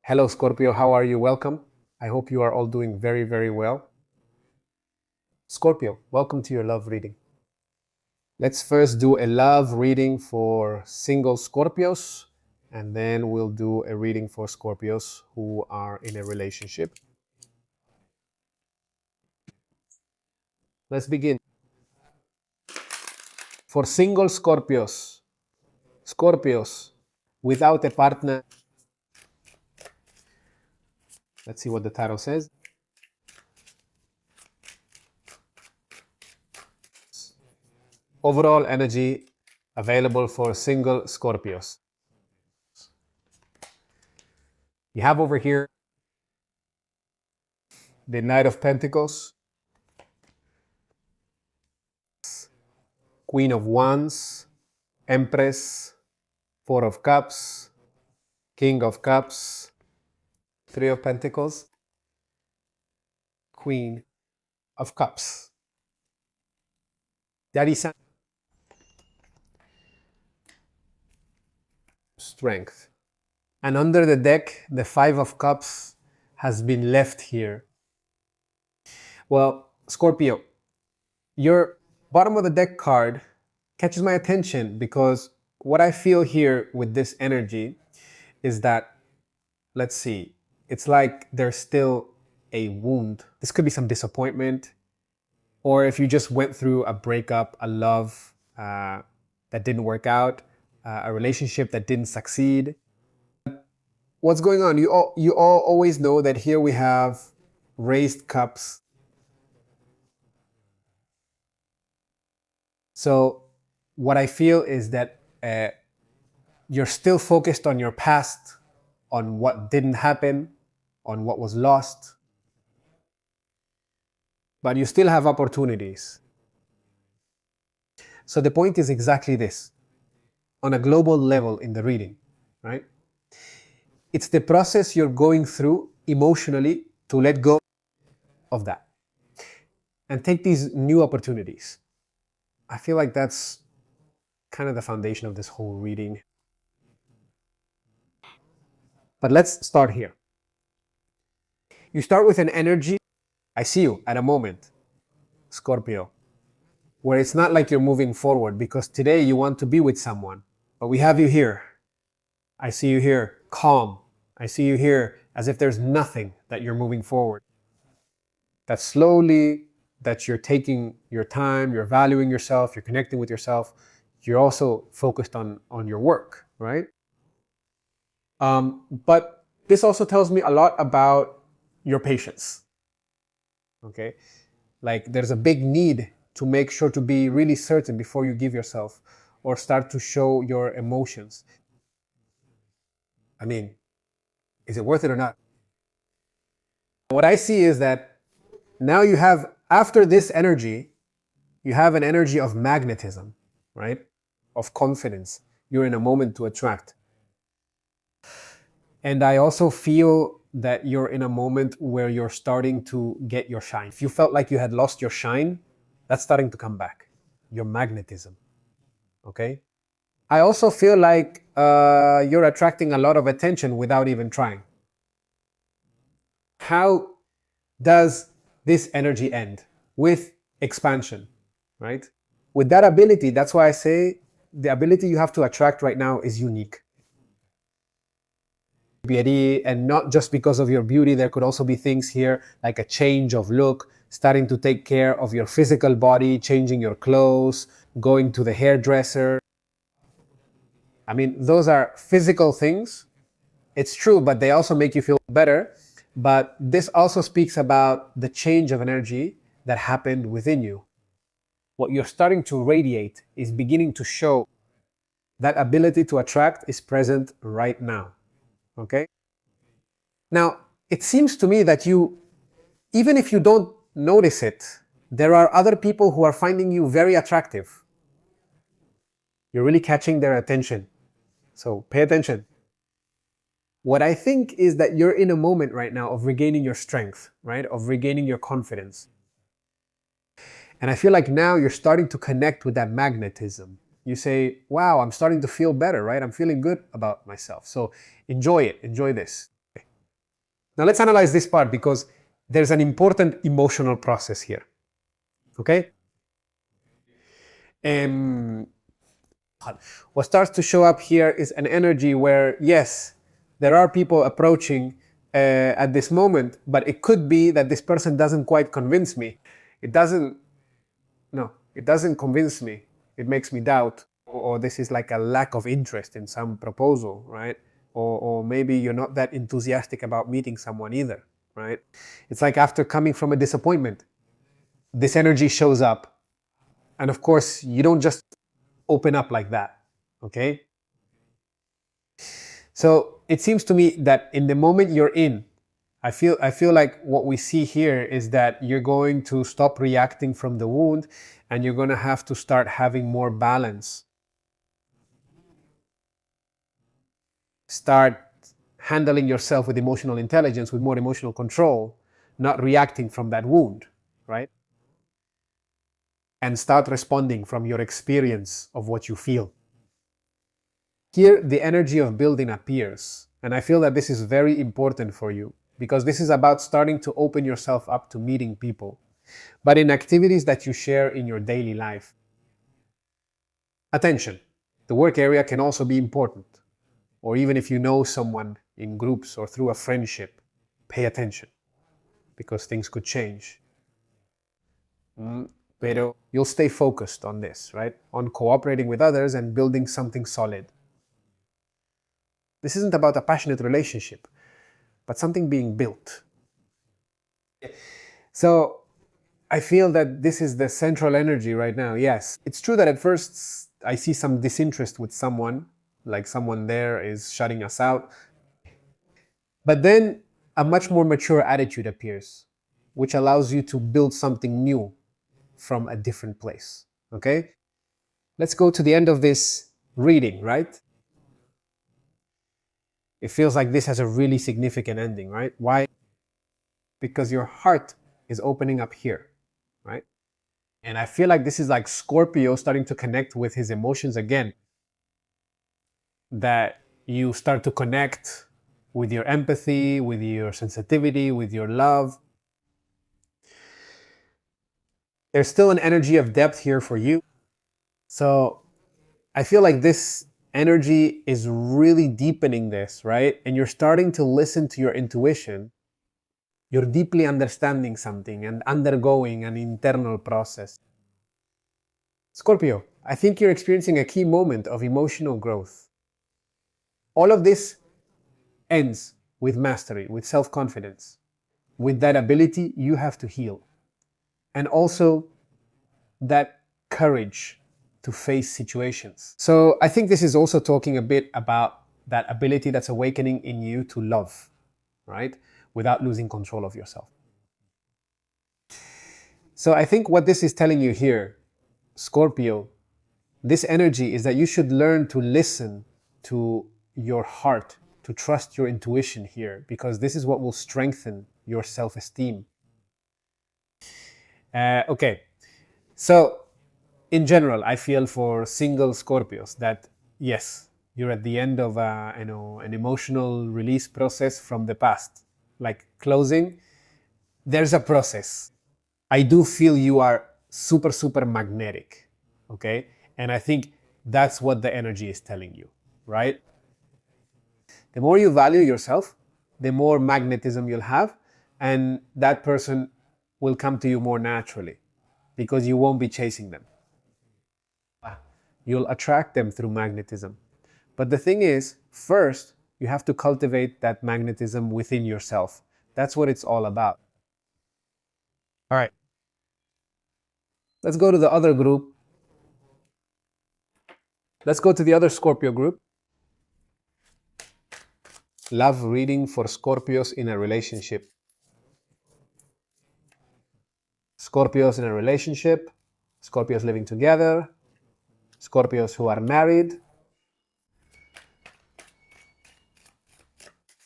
Hello, Scorpio. How are you? Welcome. I hope you are all doing very, very well. Scorpio, welcome to your love reading. Let's first do a love reading for single Scorpios, and then we'll do a reading for Scorpios who are in a relationship. Let's begin. For single Scorpios without a partner. Let's see what the tarot says. Overall energy available for single Scorpios. You have over here the Knight of Pentacles, Queen of Wands, Empress, Four of Cups, King of Cups, Three of Pentacles, Queen of Cups. Daddy-san. Strength. And under the deck, the Five of Cups has been left here. Well, Scorpio, your bottom of the deck card catches my attention because what I feel here with this energy is that, let's see, it's like there's still a wound. This could be some disappointment, or if you just went through a breakup, a love that didn't work out, a relationship that didn't succeed. What's going on? You all always know that here we have raised cups. So what I feel is that you're still focused on your past, on what didn't happen, on what was lost, but you still have opportunities. So the point is exactly this, on a global level in the reading, right? It's the process you're going through emotionally to let go of that and take these new opportunities. I feel like that's kind of the foundation of this whole reading. But let's start here. You start with an energy. I see you at a moment, Scorpio, where it's not like you're moving forward because today you want to be with someone, but we have you here. I see you here calm. I see you here as if there's nothing that you're moving forward. That slowly, that you're taking your time, you're valuing yourself, you're connecting with yourself. You're also focused on your work, right? But this also tells me a lot about your patience. Okay, like there's a big need to make sure to be really certain before you give yourself or start to show your emotions. I mean, is it worth it or not? What I see is that now you have, after this energy, you have an energy of magnetism, right? Of confidence. You're in a moment to attract. And I also feel that you're in a moment where you're starting to get your shine. If you felt like you had lost your shine, that's starting to come back. Your magnetism, okay? I also feel like you're attracting a lot of attention without even trying. How does this energy end? With expansion, right? With that ability, that's why I say the ability you have to attract right now is unique. Beauty, and not just because of your beauty, there could also be things here like a change of look, starting to take care of your physical body, changing your clothes, going to the hairdresser. I mean, those are physical things. It's true, but they also make you feel better. But this also speaks about the change of energy that happened within you. What you're starting to radiate is beginning to show that ability to attract is present right now. Okay? Now, it seems to me that you, even if you don't notice it, there are other people who are finding you very attractive. You're really catching their attention. So pay attention. What I think is that you're in a moment right now of regaining your strength, right? Of regaining your confidence. And I feel like now you're starting to connect with that magnetism. You say, wow, I'm starting to feel better, right? I'm feeling good about myself. So enjoy it. Enjoy this. Now let's analyze this part because there's an important emotional process here. Okay? Um, what starts to show up here is an energy where, yes, there are people approaching at this moment, but it could be that this person doesn't quite convince me. It doesn't, no, it doesn't convince me. It makes me doubt. Or this is like a lack of interest in some proposal, right? Or maybe you're not that enthusiastic about meeting someone either, right? It's like after coming from a disappointment, this energy shows up. And of course, you don't just open up like that, okay? So it seems to me that in the moment you're in, I feel like what we see here is that you're going to stop reacting from the wound and you're going to have to start having more balance. Start handling yourself with emotional intelligence, with more emotional control, not reacting from that wound, right? And start responding from your experience of what you feel. Here, the energy of building appears. And I feel that this is very important for you because this is about starting to open yourself up to meeting people, but in activities that you share in your daily life. Attention. The work area can also be important, or even if you know someone in groups or through a friendship, pay attention because things could change. Pero you'll stay focused on this, right? On cooperating with others and building something solid. This isn't about a passionate relationship, but something being built. So I feel that this is the central energy right now. Yes, it's true that at first I see some disinterest with someone, like someone there is shutting us out. But then a much more mature attitude appears, which allows you to build something new from a different place. Okay? Let's go to the end of this reading, right? It feels like this has a really significant ending, right? Why? Because your heart is opening up here, right? And I feel like this is like Scorpio starting to connect with his emotions again. That you start to connect with your empathy, with your sensitivity, with your love. There's still an energy of depth here for you. So I feel like this energy is really deepening this, right? And you're starting to listen to your intuition. You're deeply understanding something and undergoing an internal process. Scorpio, I think you're experiencing a key moment of emotional growth. All of this ends with mastery, with self-confidence, with that ability you have to heal. And also that courage to face situations. So I think this is also talking a bit about that ability that's awakening in you to love, right? Without losing control of yourself. So I think what this is telling you here, Scorpio, this energy is that you should learn to listen to your heart, to trust your intuition here, because this is what will strengthen your self-esteem. Okay, so in general, I feel for single Scorpios that yes, you're at the end of an emotional release process from the past, like closing. There's a process. I do feel you are super, super magnetic, okay? And I think that's what the energy is telling you, right? The more you value yourself, the more magnetism you'll have, and that person will come to you more naturally because you won't be chasing them. You'll attract them through magnetism. But the thing is, first, you have to cultivate that magnetism within yourself. That's what it's all about. All right. Let's go to the other group. Let's go to the other Scorpio group. Love reading for Scorpios in a relationship. Scorpios in a relationship. Scorpios living together. Scorpios who are married.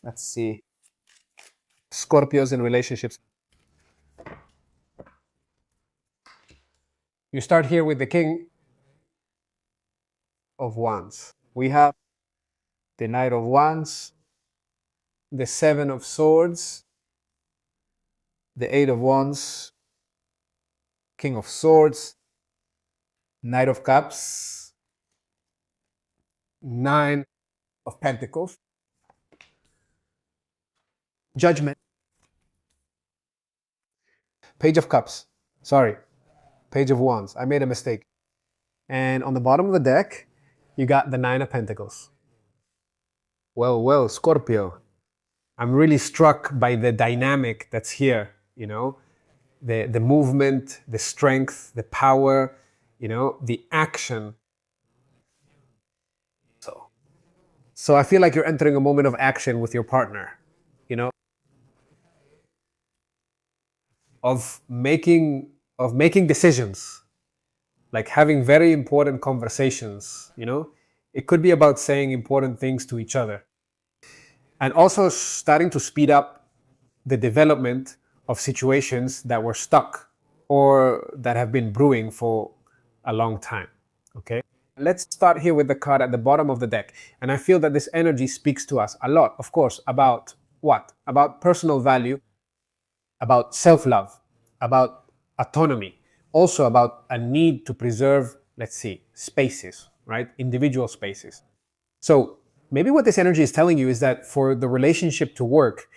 Let's see. Scorpios in relationships. You start here with the King of Wands. We have the Knight of Wands, the Seven of Swords, the Eight of Wands, King of Swords, Knight of Cups, Nine of Pentacles, Judgment, Page of Cups. Sorry, Page of Wands. I made a mistake. And on the bottom of the deck, you got the Nine of Pentacles. Well, well, Scorpio. I'm really struck by the dynamic that's here, you know, the movement, the strength, the power, you know, the action. So I feel like you're entering a moment of action with your partner, you know, of making decisions, like having very important conversations, you know. It could be about saying important things to each other. And also starting to speed up the development of situations that were stuck or that have been brewing for a long time. Okay? Let's start here with the card at the bottom of the deck. And I feel that this energy speaks to us a lot, of course, about what? About personal value, about self-love, about autonomy, also about a need to preserve, let's see, spaces, right? Individual spaces. So maybe what this energy is telling you is that for the relationship to work,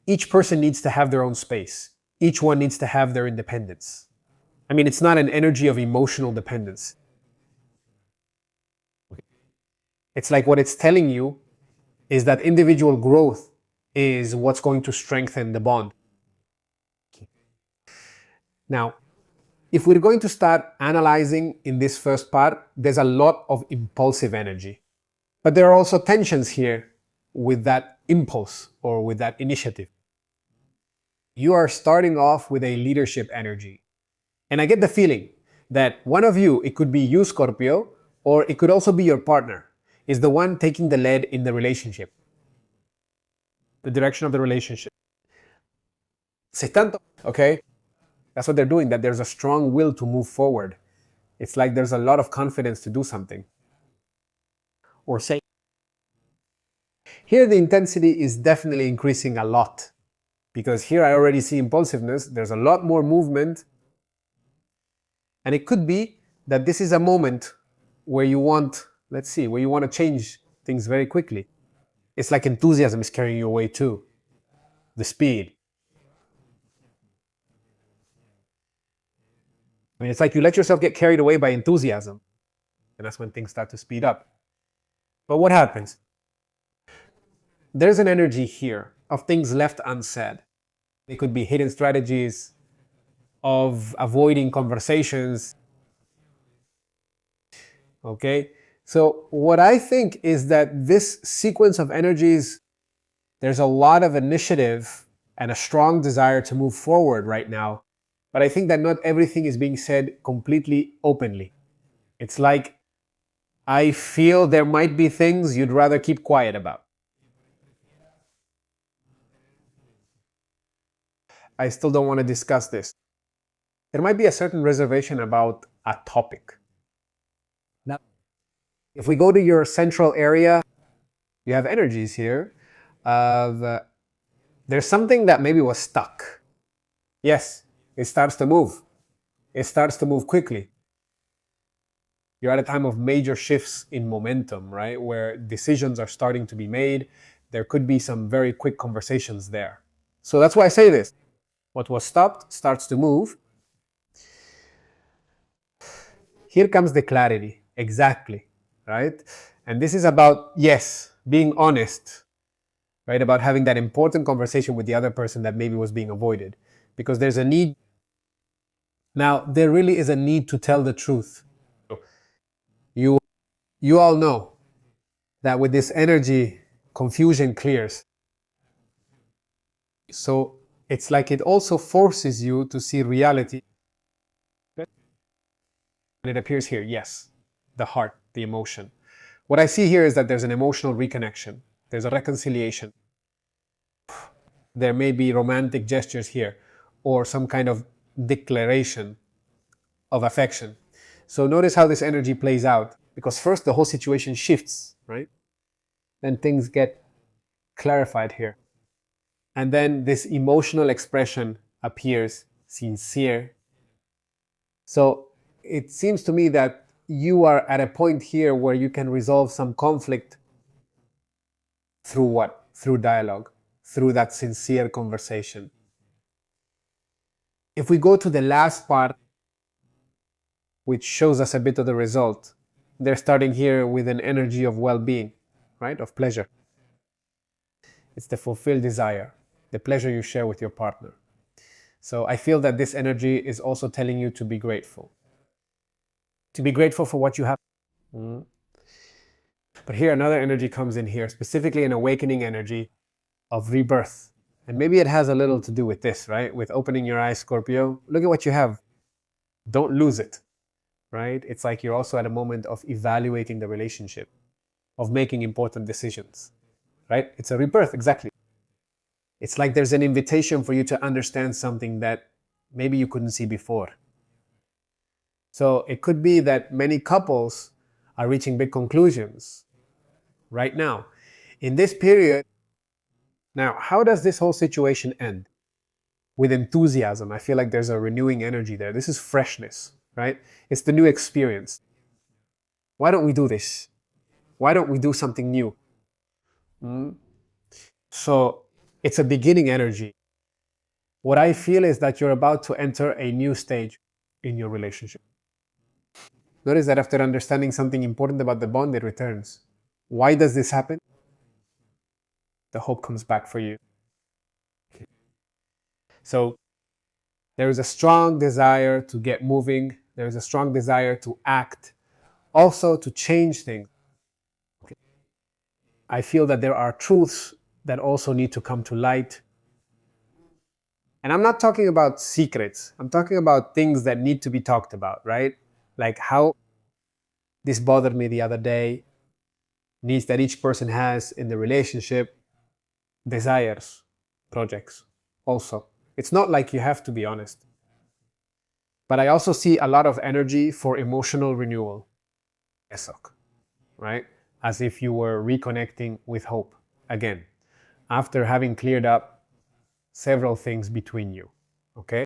each person needs to have their own space. Each one needs to have their independence. I mean, it's not an energy of emotional dependence. It's like what it's telling you is that individual growth is what's going to strengthen the bond. Now, if we're going to start analyzing in this first part, there's a lot of impulsive energy. But there are also tensions here with that impulse or with that initiative. You are starting off with a leadership energy. And I get the feeling that one of you, it could be you, Scorpio, or it could also be your partner, is the one taking the lead in the relationship, the direction of the relationship. Okay? That's what they're doing, that there's a strong will to move forward. It's like there's a lot of confidence to do something. Or say, here the intensity is definitely increasing a lot. Because here I already see impulsiveness, there's a lot more movement. And it could be that this is a moment where you want, let's see, where you want to change things very quickly. It's like enthusiasm is carrying you away too. The speed. I mean, it's like you let yourself get carried away by enthusiasm. And that's when things start to speed up. But what happens? There's an energy here of things left unsaid. They could be hidden strategies of avoiding conversations. Okay? So what I think is that this sequence of energies, there's a lot of initiative and a strong desire to move forward right now. But I think that not everything is being said completely openly. It's like, I feel there might be things you'd rather keep quiet about. I still don't want to discuss this. There might be a certain reservation about a topic. Now, if we go to your central area, you have energies here of there's something that maybe was stuck. Yes, it starts to move. It starts to move quickly. You're at a time of major shifts in momentum, right? Where decisions are starting to be made. There could be some very quick conversations there. So that's why I say this. What was stopped starts to move. Here comes the clarity. Exactly, right? And this is about, yes, being honest, right? About having that important conversation with the other person that maybe was being avoided. Because there's a need. Now, there really is a need to tell the truth. You all know that with this energy, confusion clears. So it's like it also forces you to see reality. And it appears here, yes, the heart, the emotion. What I see here is that there's an emotional reconnection. There's a reconciliation. There may be romantic gestures here or some kind of declaration of affection. So notice how this energy plays out, because first the whole situation shifts, right? Then things get clarified here. And then this emotional expression appears, sincere. So it seems to me that you are at a point here where you can resolve some conflict through what? Through dialogue, through that sincere conversation. If we go to the last part, which shows us a bit of the result, they're starting here with an energy of well-being, right? Of pleasure. It's the fulfilled desire, the pleasure you share with your partner. So I feel that this energy is also telling you to be grateful. To be grateful for what you have. Mm. But here another energy comes in here, specifically an awakening energy of rebirth. And maybe it has a little to do with this, right? With opening your eyes, Scorpio. Look at what you have. Don't lose it, right? It's like you're also at a moment of evaluating the relationship, of making important decisions, right? It's a rebirth, exactly. It's like there's an invitation for you to understand something that maybe you couldn't see before. So it could be that many couples are reaching big conclusions right now. In this period, now, how does this whole situation end? With enthusiasm. I feel like there's a renewing energy there. This is freshness, right? It's the new experience. Why don't we do this? Why don't we do something new? Mm. So it's a beginning energy. What I feel is that you're about to enter a new stage in your relationship. Notice that after understanding something important about the bond, it returns. Why does this happen? The hope comes back for you. So there is a strong desire to get moving. There is a strong desire to act, also to change things. I feel that there are truths that also need to come to light. And I'm not talking about secrets. I'm talking about things that need to be talked about, right? Like how this bothered me the other day, needs that each person has in the relationship, desires, projects also. It's not like you have to be honest. But I also see a lot of energy for emotional renewal, ESOC, right? As if you were reconnecting with hope again, after having cleared up several things between you, okay?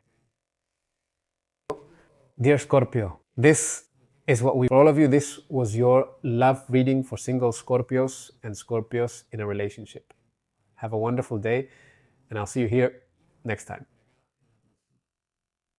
Dear Scorpio, this is what for all of you, this was your love reading for single Scorpios and Scorpios in a relationship. Have a wonderful day, and I'll see you here next time.